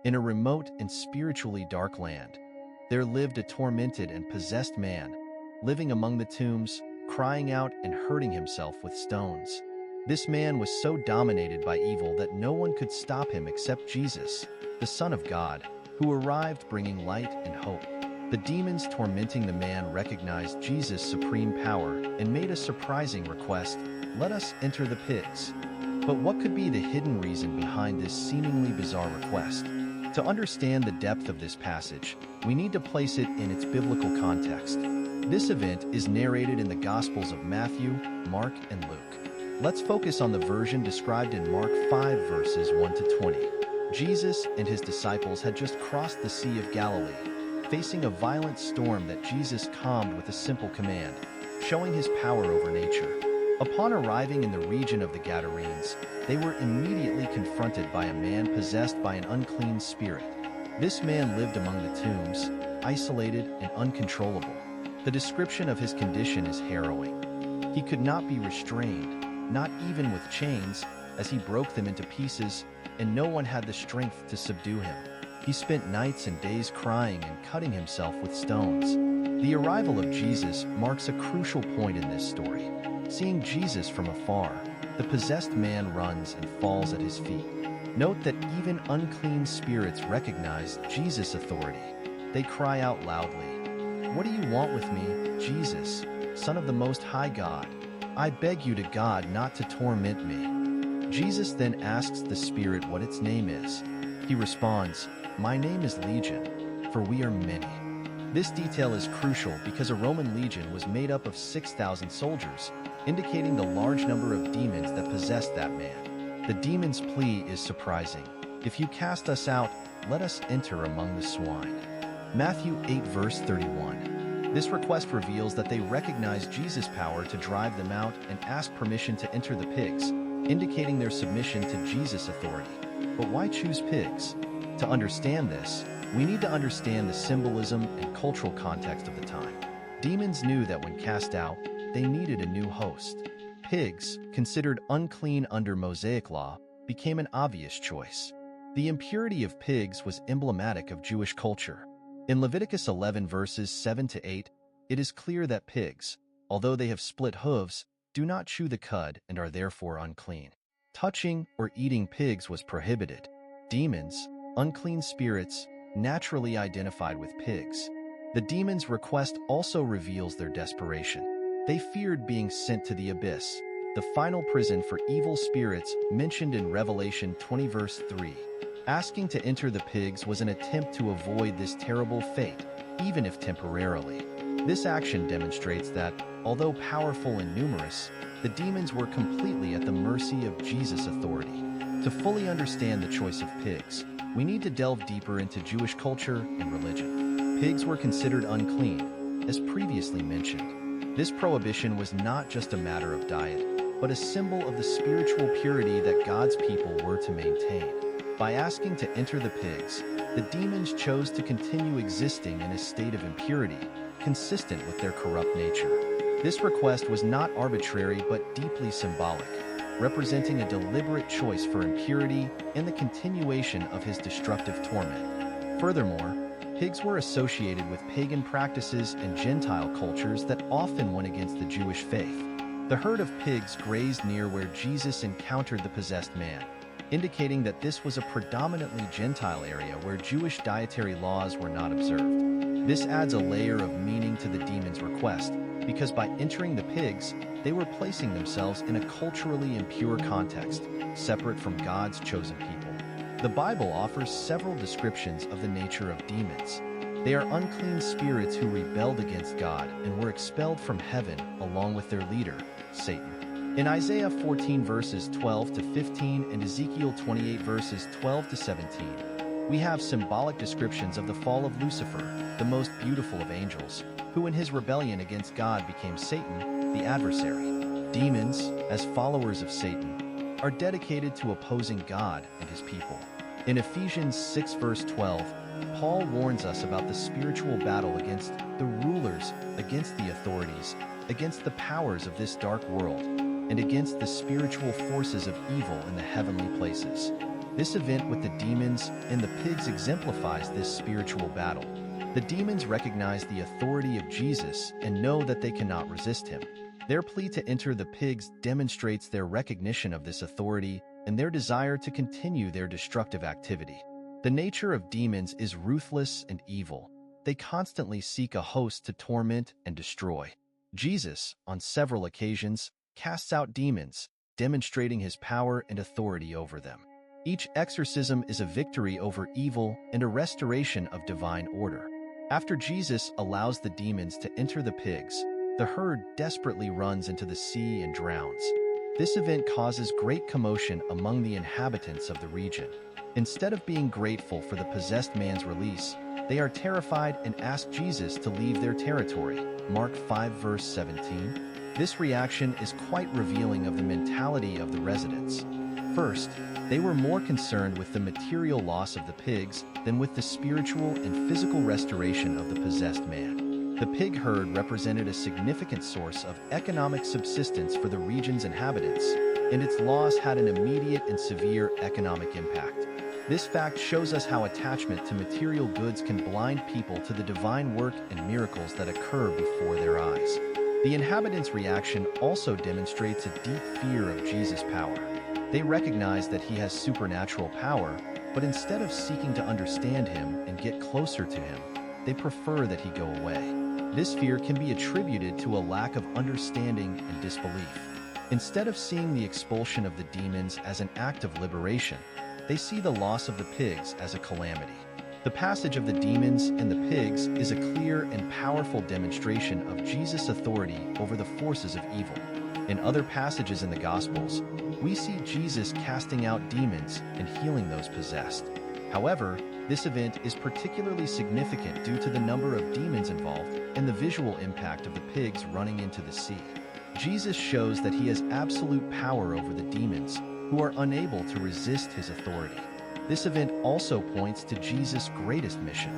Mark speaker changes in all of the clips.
Speaker 1: In a remote and spiritually dark land, there lived a tormented and possessed man, living among the tombs, crying out and hurting himself with stones. This man was so dominated by evil that no one could stop him except Jesus, the Son of God, who arrived bringing light and hope. The demons tormenting the man recognized Jesus' supreme power and made a surprising request: "Let us enter the pigs." But what could be the hidden reason behind this seemingly bizarre request? To understand the depth of this passage, we need to place it in its biblical context. This event is narrated in the Gospels of Matthew, Mark, and Luke. Let's focus on the version described in Mark 5 verses 1 to 20. Jesus and his disciples had just crossed the Sea of Galilee, facing a violent storm that Jesus calmed with a simple command, showing his power over nature. Upon arriving in the region of the Gadarenes, they were immediately confronted by a man possessed by an unclean spirit. This man lived among the tombs, isolated and uncontrollable. The description of his condition is harrowing. He could not be restrained, not even with chains, as he broke them into pieces, and no one had the strength to subdue him. He spent nights and days crying and cutting himself with stones. The arrival of Jesus marks a crucial point in this story. Seeing Jesus from afar, the possessed man runs and falls at his feet. Note that even unclean spirits recognize Jesus' authority. They cry out loudly, "What do you want with me, Jesus, Son of the Most High God? I beg you to God not to torment me." Jesus then asks the spirit what its name is. He responds, "My name is Legion, for we are many." This detail is crucial because a Roman legion was made up of 6,000 soldiers, indicating the large number of demons that possessed that man. The demon's plea is surprising: "If you cast us out, let us enter among the swine." Matthew 8 verse 31. This request reveals that they recognize Jesus' power to drive them out and ask permission to enter the pigs, indicating their submission to Jesus' authority. But why choose pigs? To understand this, we need to understand the symbolism and cultural context of the time. Demons knew that when cast out, they needed a new host. Pigs, considered unclean under Mosaic law, became an obvious choice. The impurity of pigs was emblematic of Jewish culture. In Leviticus 11 verses 7 to 8, it is clear that pigs, although they have split hooves, do not chew the cud and are therefore unclean. Touching or eating pigs was prohibited. Demons, unclean spirits, naturally identified with pigs. The demons' request also reveals their desperation. They feared being sent to the abyss, the final prison for evil spirits mentioned in Revelation 20 verse 3. Asking to enter the pigs was an attempt to avoid this terrible fate, even if temporarily. This action demonstrates that, although powerful and numerous, the demons were completely at the mercy of Jesus' authority. To fully understand the choice of pigs, we need to delve deeper into Jewish culture and religion. Pigs were considered unclean, as previously mentioned. This prohibition was not just a matter of diet, but a symbol of the spiritual purity that God's people were to maintain. By asking to enter the pigs, the demons chose to continue existing in a state of impurity, consistent with their corrupt nature. This request was not arbitrary but deeply symbolic, representing a deliberate choice for impurity and the continuation of his destructive torment. Furthermore, pigs were associated with pagan practices and Gentile cultures that often went against the Jewish faith. The herd of pigs grazed near where Jesus encountered the possessed man, indicating that this was a predominantly Gentile area where Jewish dietary laws were not observed. This adds a layer of meaning to the demon's request, because by entering the pigs, they were placing themselves in a culturally impure context, separate from God's chosen people. The Bible offers several descriptions of the nature of demons. They are unclean spirits who rebelled against God and were expelled from heaven along with their leader, Satan. In Isaiah 14 verses 12 to 15 and Ezekiel 28 verses 12 to 17, we have symbolic descriptions of the fall of Lucifer, the most beautiful of angels, who in his rebellion against God became Satan, the adversary. Demons, as followers of Satan, are dedicated to opposing God and his people. In Ephesians 6 verse 12, Paul warns us about the spiritual battle against the rulers, against the authorities, against the powers of this dark world, and against the spiritual forces of evil in the heavenly places. This event with the demons and the pigs exemplifies this spiritual battle. The demons recognize the authority of Jesus and know that they cannot resist him. Their plea to enter the pigs demonstrates their recognition of this authority and their desire to continue their destructive activity. The nature of demons is ruthless and evil. They constantly seek a host to torment and destroy. Jesus, on several occasions, casts out demons, demonstrating his power and authority over them. Each exorcism is a victory over evil and a restoration of divine order. After Jesus allows the demons to enter the pigs, the herd desperately runs into the sea and drowns. This event causes great commotion among the inhabitants of the region. Instead of being grateful for the possessed man's release, they are terrified and ask Jesus to leave their territory. Mark 5 verse 17. This reaction is quite revealing of the mentality of the residents. First, they were more concerned with the material loss of the pigs than with the spiritual and physical restoration of the possessed man. The pig herd represented a significant source of economic subsistence for the region's inhabitants, and its loss had an immediate and severe economic impact. This fact shows us how attachment to material goods can blind people to the divine work and miracles that occur before their eyes. The inhabitants' reaction also demonstrates a deep fear of Jesus' power. They recognize that he has supernatural power, but instead of seeking to understand him and get closer to him, they prefer that he go away. This fear can be attributed to a lack of understanding and disbelief. Instead of seeing the expulsion of the demons as an act of liberation, they see the loss of the pigs as a calamity. The passage of the demons and the pigs is a clear and powerful demonstration of Jesus' authority over the forces of evil. In other passages in the Gospels, we see Jesus casting out demons and healing those possessed. However, this event is particularly significant due to the number of demons involved and the visual impact of the pigs running into the sea. Jesus shows that he has absolute power over the demons, who are unable to resist his authority. This event also points to Jesus' greatest mission,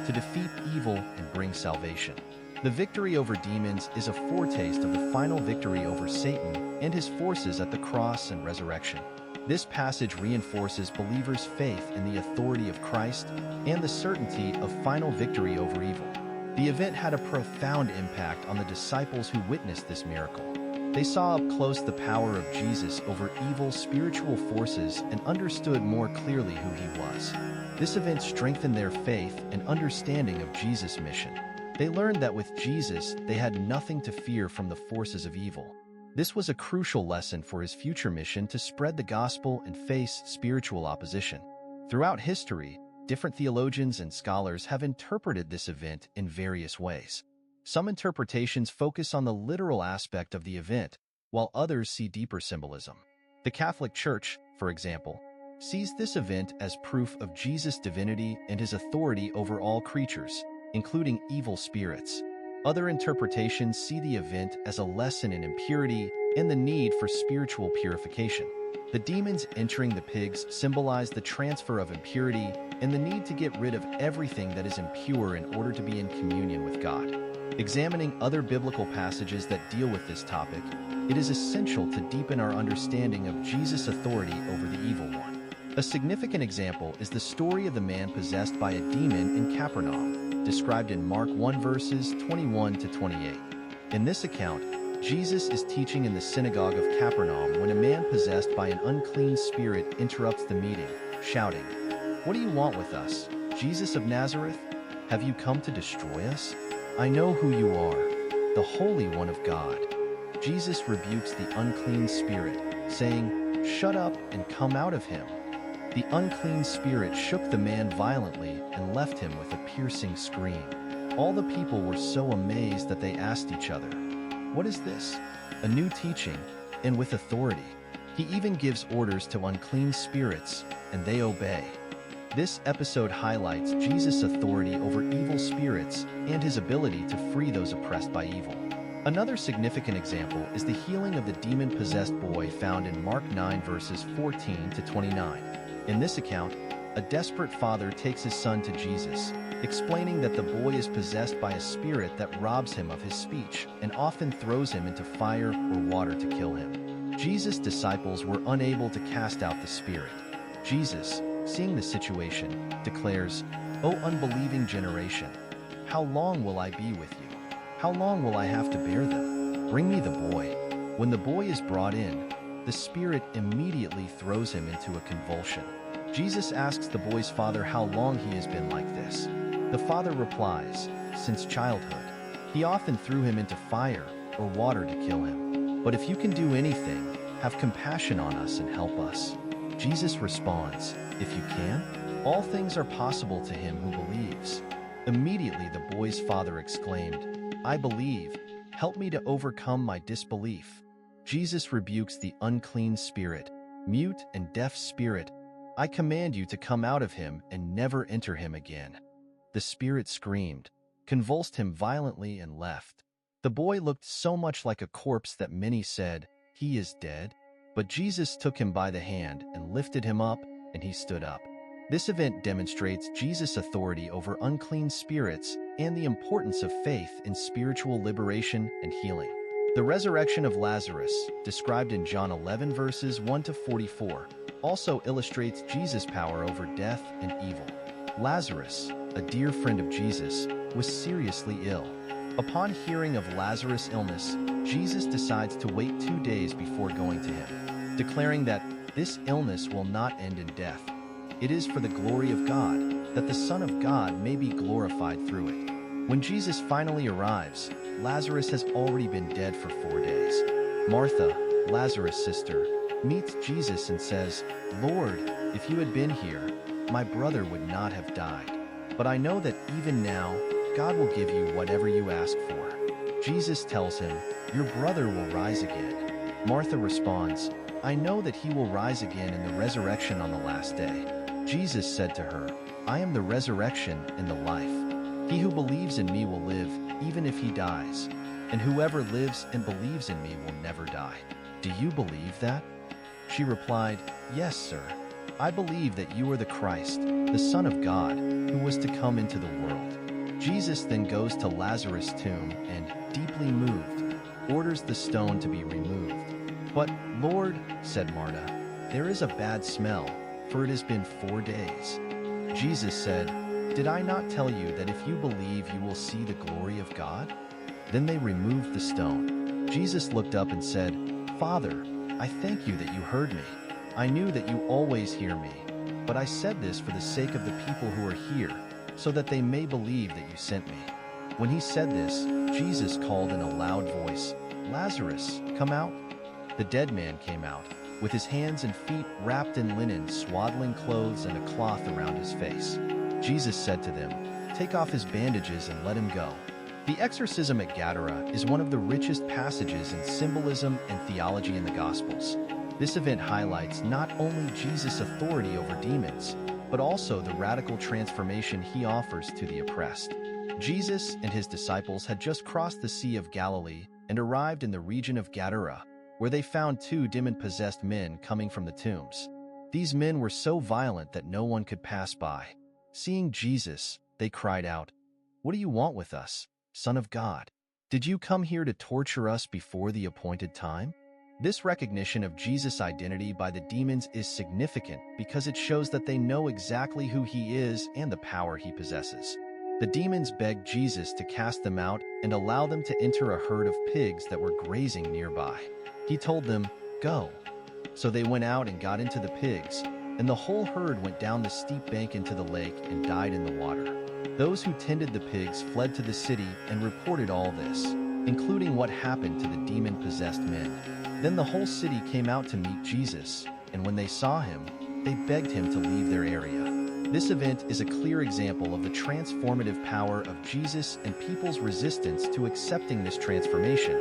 Speaker 1: to defeat evil and bring salvation. The victory over demons is a foretaste of the final victory over Satan and his forces at the cross and resurrection. This passage reinforces believers' faith in the authority of Christ and the certainty of final victory over evil. The event had a profound impact on the disciples who witnessed this miracle. They saw up close the power of Jesus over evil spiritual forces and understood more clearly who he was. This event strengthened their faith and understanding of Jesus' mission. They learned that with Jesus, they had nothing to fear from the forces of evil. This was a crucial lesson for his future mission to spread the gospel and face spiritual opposition. Throughout history, different theologians and scholars have interpreted this event in various ways. Some interpretations focus on the literal aspect of the event, while others see deeper symbolism. The Catholic Church, for example, sees this event as proof of Jesus' divinity and his authority over all creatures, including evil spirits. Other interpretations see the event as a lesson in impurity and the need for spiritual purification. The demons entering the pigs symbolize the transfer of impurity and the need to get rid of everything that is impure in order to be in communion with God. Examining other biblical passages that deal with this topic, it is essential to deepen our understanding of Jesus' authority over the evil one. A significant example is the story of the man possessed by a demon in Capernaum, described in Mark 1 verses 21 to 28. In this account, Jesus is teaching in the synagogue of Capernaum when a man possessed by an unclean spirit interrupts the meeting, shouting, "What do you want with us, Jesus of Nazareth? Have you come to destroy us? I know who you are, the Holy One of God." Jesus rebukes the unclean spirit, saying, "Shut up and come out of him." The unclean spirit shook the man violently and left him with a piercing scream. All the people were so amazed that they asked each other, "What is this? A new teaching, and with authority. He even gives orders to unclean spirits, and they obey." This episode highlights Jesus' authority over evil spirits and his ability to free those oppressed by evil. Another significant example is the healing of the demon-possessed boy found in Mark 9 verses 14 to 29. In this account, a desperate father takes his son to Jesus, explaining that the boy is possessed by a spirit that robs him of his speech and often throws him into fire or water to kill him. Jesus' disciples were unable to cast out the spirit. Jesus, seeing the situation, declares, "O unbelieving generation, how long will I be with you? How long will I have to bear them? Bring me the boy." When the boy is brought in, the spirit immediately throws him into a convulsion. Jesus asks the boy's father how long he has been like this. The father replies, "Since childhood." He often threw him into fire or water to kill him. "But if you can do anything, have compassion on us and help us." Jesus responds, "If you can, all things are possible to him who believes." Immediately the boy's father exclaimed, "I believe, help me to overcome my disbelief." Jesus rebukes the unclean spirit, mute and deaf spirit. "I command you to come out of him and never enter him again." The spirit screamed, convulsed him violently, and left. The boy looked so much like a corpse that many said, "He is dead." But Jesus took him by the hand and lifted him up, and he stood up. This event demonstrates Jesus' authority over unclean spirits and the importance of faith in spiritual liberation and healing. The resurrection of Lazarus, described in John 11 verses 1 to 44, also illustrates Jesus' power over death and evil. Lazarus, a dear friend of Jesus, was seriously ill. Upon hearing of Lazarus' illness, Jesus decides to wait 2 days before going to him, declaring that this illness will not end in death. It is for the glory of God, that the Son of God may be glorified through it. When Jesus finally arrives, Lazarus has already been dead for 4 days. Martha, Lazarus' sister, meets Jesus and says, "Lord, if you had been here, my brother would not have died. But I know that even now, God will give you whatever you ask for." Jesus tells him, "Your brother will rise again." Martha responds, "I know that he will rise again in the resurrection on the last day." Jesus said to her, "I am the resurrection and the life. He who believes in me will live, even if he dies. And whoever lives and believes in me will never die. Do you believe that?" She replied, "Yes, sir. I believe that you are the Christ, the Son of God, who was to come into the world." Jesus then goes to Lazarus' tomb and, deeply moved, orders the stone to be removed. "But, Lord," said Martha, "there is a bad smell, for it has been 4 days." Jesus said, "Did I not tell you that if you believe you will see the glory of God?" Then they removed the stone. Jesus looked up and said, "Father, I thank you that you heard me. I knew that you always hear me, but I said this for the sake of the people who are here, so that they may believe that you sent me." When he said this, Jesus called in a loud voice, "Lazarus, come out." The dead man came out, with his hands and feet wrapped in linen, swaddling clothes, and a cloth around his face. Jesus said to them, "Take off his bandages and let him go." The exorcism at Gadara is one of the richest passages in symbolism and theology in the Gospels. This event highlights not only Jesus' authority over demons, but also the radical transformation he offers to the oppressed. Jesus and his disciples had just crossed the Sea of Galilee and arrived in the region of Gadara, where they found 2 demon-possessed men coming from the tombs. These men were so violent that no one could pass by. Seeing Jesus, they cried out, "What do you want with us, Son of God? Did you come here to torture us before the appointed time?" This recognition of Jesus' identity by the demons is significant because it shows that they know exactly who he is and the power he possesses. The demons begged Jesus to cast them out and allow them to enter a herd of pigs that were grazing nearby. He told them, "Go." So they went out and got into the pigs, and the whole herd went down the steep bank into the lake and died in the water. Those who tended the pigs fled to the city and reported all this, including what happened to the demon-possessed men. Then the whole city came out to meet Jesus, and when they saw him, they begged him to leave their area. This event is a clear example of the transformative power of Jesus and people's resistance to accepting this transformation,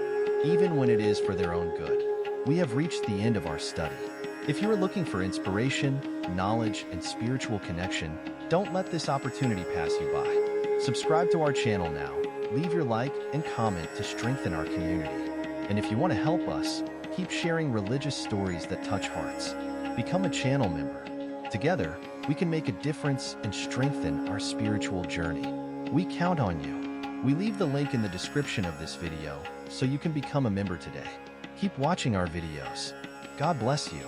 Speaker 1: even when it is for their own good. We have reached the end of our study. If you are looking for inspiration, knowledge, and spiritual connection, don't let this opportunity pass you by. Subscribe to our channel now, leave your like and comment to strengthen our community. And if you want to help us, keep sharing religious stories that touch hearts. Become a channel member. Together, we can make a difference and strengthen our spiritual journey. We count on you. We leave the link in the description of this video so you can become a member today. Keep watching our videos. God bless you.